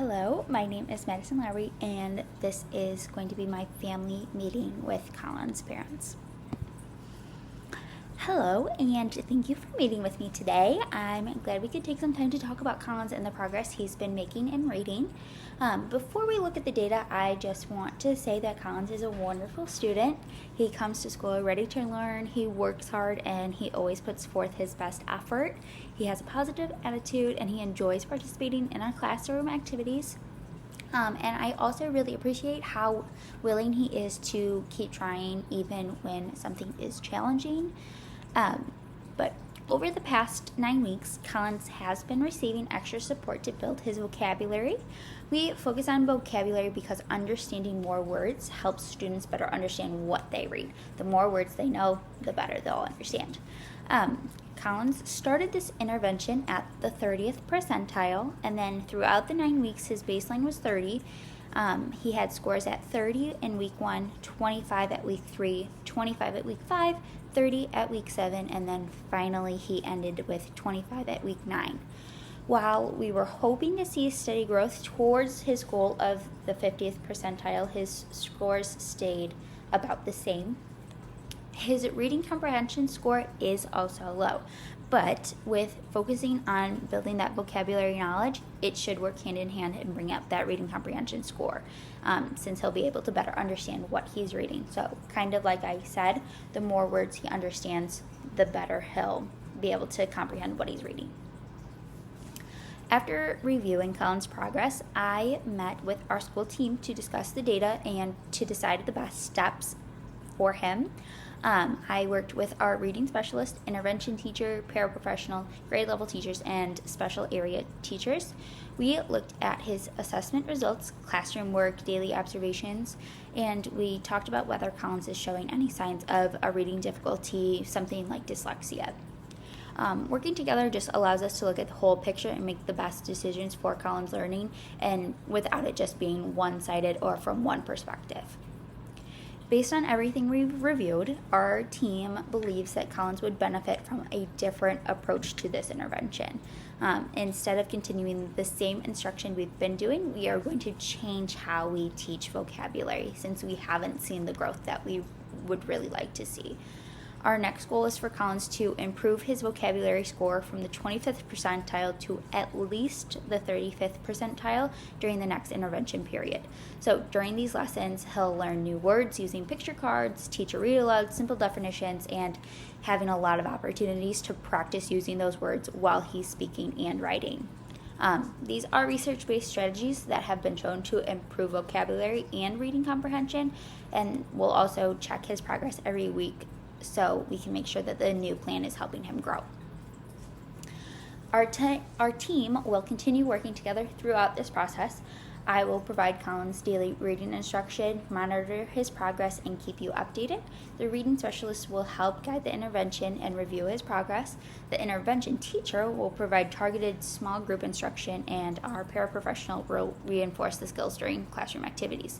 Hello, my name is Madison Lowry, and this is going to be my family meeting with Colin's parents. Hello, and thank you for meeting with me today. I'm glad we could take some time to talk about Collins and the progress he's been making in reading. Before we look at the data, I just want to say that Collins is a wonderful student. He comes to school ready to learn, he works hard, and he always puts forth his best effort. He has a positive attitude, and he enjoys participating in our classroom activities. And I also really appreciate how willing he is to keep trying even when something is challenging. But over the past 9 weeks, Collins has been receiving extra support to build his vocabulary. We focus on vocabulary because understanding more words helps students better understand what they read. The more words they know, the better they'll understand. Collins started this intervention at the 30th percentile, and then throughout the 9 weeks, his baseline was 30. He had scores at 30 in week 1, 25 at week 3, 25 at week 5, 30 at week 7, and then finally he ended with 25 at week 9. While we were hoping to see steady growth towards his goal of the 50th percentile, his scores stayed about the same. His reading comprehension score is also low, but with focusing on building that vocabulary knowledge, it should work hand in hand and bring up that reading comprehension score, since he'll be able to better understand what he's reading. So kind of like I said, the more words he understands, the better he'll be able to comprehend what he's reading. After reviewing Collins' progress, I met with our school team to discuss the data and to decide the best steps for him. I worked with our reading specialist, intervention teacher, paraprofessional, grade level teachers, and special area teachers. We looked at his assessment results, classroom work, daily observations, and we talked about whether Collins is showing any signs of a reading difficulty, something like dyslexia. Working together just allows us to look at the whole picture and make the best decisions for Collins' learning, and without it just being one-sided or from one perspective. Based on everything we've reviewed, our team believes that Collins would benefit from a different approach to this intervention. Instead of continuing the same instruction we've been doing, we are going to change how we teach vocabulary since we haven't seen the growth that we would really like to see. Our next goal is for Collins to improve his vocabulary score from the 25th percentile to at least the 35th percentile during the next intervention period. So during these lessons, he'll learn new words using picture cards, teacher read-aloud, simple definitions, and having a lot of opportunities to practice using those words while he's speaking and writing. These are research-based strategies that have been shown to improve vocabulary and reading comprehension, and we'll also check his progress every week so we can make sure that the new plan is helping him grow. Our team will continue working together throughout this process. I will provide Collins daily reading instruction, monitor his progress, and keep you updated. The reading specialist will help guide the intervention and review his progress. The intervention teacher will provide targeted small group instruction, and our paraprofessional will reinforce the skills during classroom activities.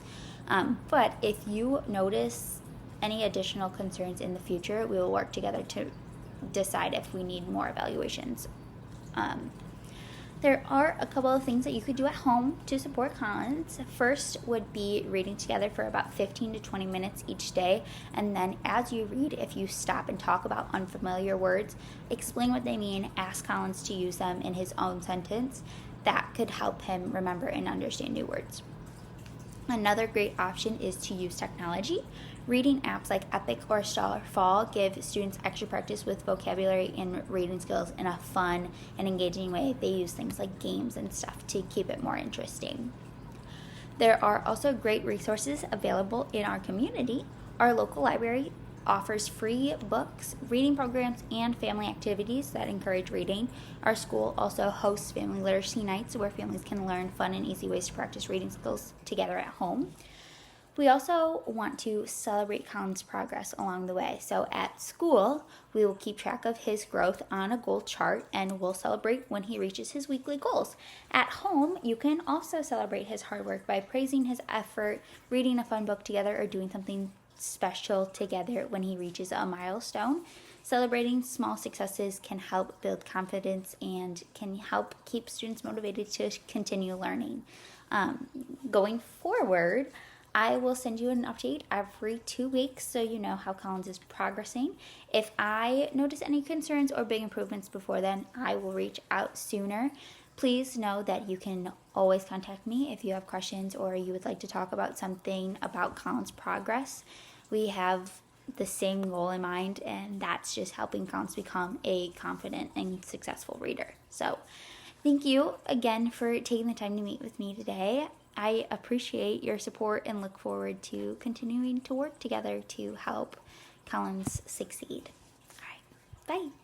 But if you notice any additional concerns in the future, we will work together to decide if we need more evaluations. There are a couple of things that you could do at home to support Collins. First would be reading together for about 15 to 20 minutes each day, and then as you read, if you stop and talk about unfamiliar words, explain what they mean, ask Collins to use them in his own sentence. That could help him remember and understand new words. Another great option is to use technology. Reading apps like Epic or Scholarfall give students extra practice with vocabulary and reading skills in a fun and engaging way. They use things like games and stuff to keep it more interesting. There are also great resources available in our community. Our local library offers free books, reading programs, and family activities that encourage reading. Our school also hosts family literacy nights where families can learn fun and easy ways to practice reading skills together at home. We also want to celebrate Collins' progress along the way. So at school, we will keep track of his growth on a goal chart, and we'll celebrate when he reaches his weekly goals. At home, you can also celebrate his hard work by praising his effort, reading a fun book together, or doing something special together when he reaches a milestone. Celebrating small successes can help build confidence and can help keep students motivated to continue learning. Going forward, I will send you an update every 2 weeks so you know how Collins is progressing. If I notice any concerns or big improvements before then, I will reach out sooner. Please know that you can always contact me if you have questions or you would like to talk about something about Collins' progress. We have the same goal in mind, and that's just helping Collins become a confident and successful reader. So thank you again for taking the time to meet with me today. I appreciate your support and look forward to continuing to work together to help Collins succeed. All right, bye.